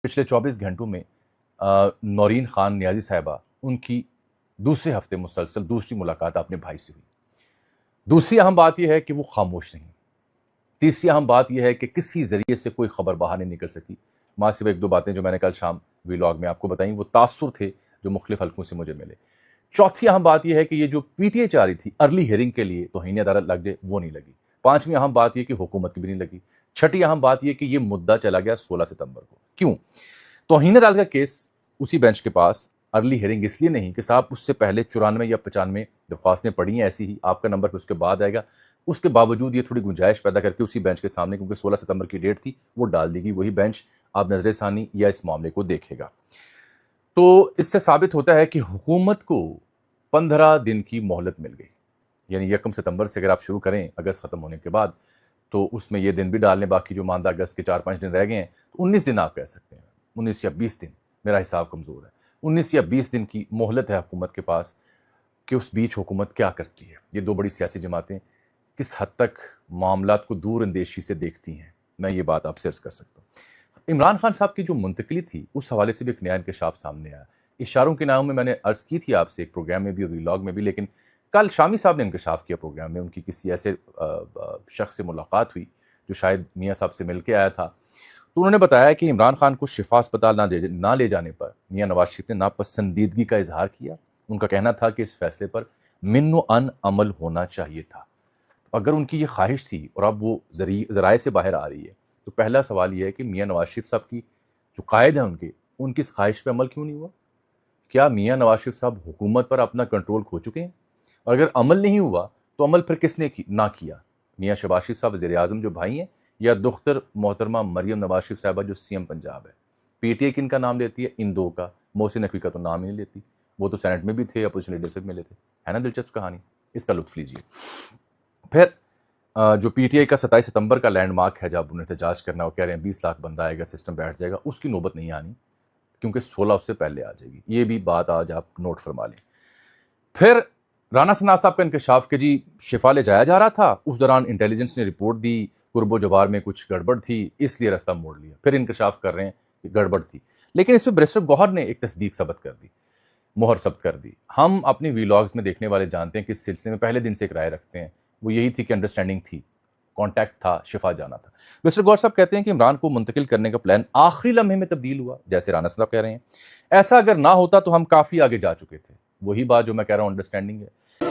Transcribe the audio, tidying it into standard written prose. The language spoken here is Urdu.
پچھلے 24 گھنٹوں میں نورین خان نیازی صاحبہ ان کی دوسرے ہفتے مسلسل دوسری ملاقات اپنے بھائی سے ہوئی. دوسری اہم بات یہ ہے کہ وہ خاموش نہیں. تیسری اہم بات یہ ہے کہ کسی ذریعے سے کوئی خبر باہر نہیں نکل سکی. ماں صرف ایک دو باتیں جو میں نے کل شام ویلاگ میں آپ کو بتائیں وہ تاثر تھے جو مختلف حلقوں سے مجھے ملے. چوتھی اہم بات یہ ہے کہ یہ جو پی ٹی آئی چاہ رہی تھی ارلی ہیئرنگ کے لیے توہین عدالت لگ جائے وہ نہیں لگی. پانچویں اہم بات یہ کہ حکومت کی بھی نہیں لگی. چھٹی اہم بات یہ کہ یہ مدعا چلا گیا 16 ستمبر کو. کیوں؟ توہین عدالت کا کیس اسی بینچ کے پاس ارلی ہیئرنگ اس لیے نہیں کہ صاحب اس سے پہلے 94 یا 95 درخواستیں پڑی ہیں ایسی ہی، آپ کا نمبر پھر اس کے بعد آئے گا. اس کے باوجود یہ تھوڑی گنجائش پیدا کر کے اسی بینچ کے سامنے، کیونکہ 16 ستمبر کی ڈیٹ تھی، وہ ڈال دی گئی. وہی بینچ آپ نظر ثانی یا اس معاملے کو دیکھے گا. تو اس سے ثابت ہوتا ہے کہ حکومت کو 15 دن کی مہلت مل گئی. یعنی 1 ستمبر سے اگر آپ شروع کریں اگست ختم ہونے کے بعد، تو اس میں یہ دن بھی ڈالنے باقی جو ماندہ اگست کے 4-5 دن رہ گئے ہیں، تو 19 دن آپ کہہ سکتے ہیں. 19 یا 20 دن، میرا حساب کمزور ہے. 19 یا 20 دن کی مہلت ہے حکومت کے پاس کہ اس بیچ حکومت کیا کرتی ہے. یہ دو بڑی سیاسی جماعتیں کس حد تک معاملات کو دور اندیشی سے دیکھتی ہیں، میں یہ بات آپ سے عرض کر سکتا ہوں. عمران خان صاحب کی جو منتقلی تھی اس حوالے سے بھی ایک نیا انکشاف سامنے آیا. اشاروں کے ناموں میں نے عرض کی تھی آپ سے ایک پروگرام میں بھی اور ویلاگ میں بھی، لیکن کل شامی صاحب نے انکشاف کیا پروگرام میں. ان کی کسی ایسے شخص سے ملاقات ہوئی جو شاید میاں صاحب سے مل کے آیا تھا. تو انہوں نے بتایا کہ عمران خان کو شفا اسپتال نہ لے جانے پر میاں نواز شریف نے ناپسندیدگی کا اظہار کیا. ان کا کہنا تھا کہ اس فیصلے پر من و ان عمل ہونا چاہیے تھا. اگر ان کی یہ خواہش تھی اور اب وہ ذرائع سے باہر آ رہی ہے، تو پہلا سوال یہ ہے کہ میاں نواز شریف صاحب کی جو قائد ہیں ان کی اس خواہش پہ عمل کیوں نہیں ہوا؟ کیا میاں نواز شریف صاحب حکومت پر اپنا کنٹرول کھو چکے ہیں؟ اور اگر عمل نہیں ہوا تو عمل پھر کس نے نہ کیا؟ میاں شہباز شریف صاحب وزیر اعظم جو بھائی ہیں، یا دختر محترمہ مریم نواز شریف صاحبہ جو سی ایم پنجاب ہے؟ پی ٹی آئی کن کا نام لیتی ہے؟ ان دو کا. محسن نقوی کا تو نام ہی نہیں لیتی. وہ تو سینٹ میں بھی تھے، اپوزیشن لیڈرشپ میں لیتے. ہے نا دلچسپ کہانی؟ اس کا لطف لیجیے. پھر جو پی ٹی آئی کا 27 ستمبر کا لینڈ مارک ہے جب انہیں احتجاج کرنا، وہ کہہ رہے ہیں 20 لاکھ بندہ آئے گا، سسٹم بیٹھ جائے گا، اس کی نوبت نہیں آنی کیونکہ 16 اس سے پہلے آ جائے گی. یہ بھی بات آج آپ نوٹ فرما لیں. پھر رانا ثنا صاحب کا انکشاف کہ جی شفا لے جایا جا رہا تھا، اس دوران انٹیلیجنس نے رپورٹ دی قرب و جوار میں کچھ گڑبڑ تھی، اس لیے راستہ موڑ لیا. پھر انکشاف کر رہے ہیں کہ گڑبڑ تھی، لیکن اس میں بیرسٹر گوہر نے ایک تصدیق ثبت کر دی، مہر ثبت کر دی. ہم اپنی ویلاگز میں دیکھنے والے جانتے ہیں کہ اس سلسلے میں پہلے دن سے ایک رائے رکھتے ہیں. وہ یہی تھی کہ انڈرسٹینڈنگ تھی، کانٹیکٹ تھا، شفا جانا تھا. بیرسٹر گوہر صاحب کہتے ہیں کہ عمران کو منتقل کرنے کا پلان آخری لمحے میں تبدیل ہوا، جیسے رانا صاحب کہہ رہے ہیں. ایسا اگر نہ ہوتا تو ہم کافی آگے جا چکے تھے. وہی بات جو میں کہہ رہا ہوں، انڈرسٹینڈنگ ہے.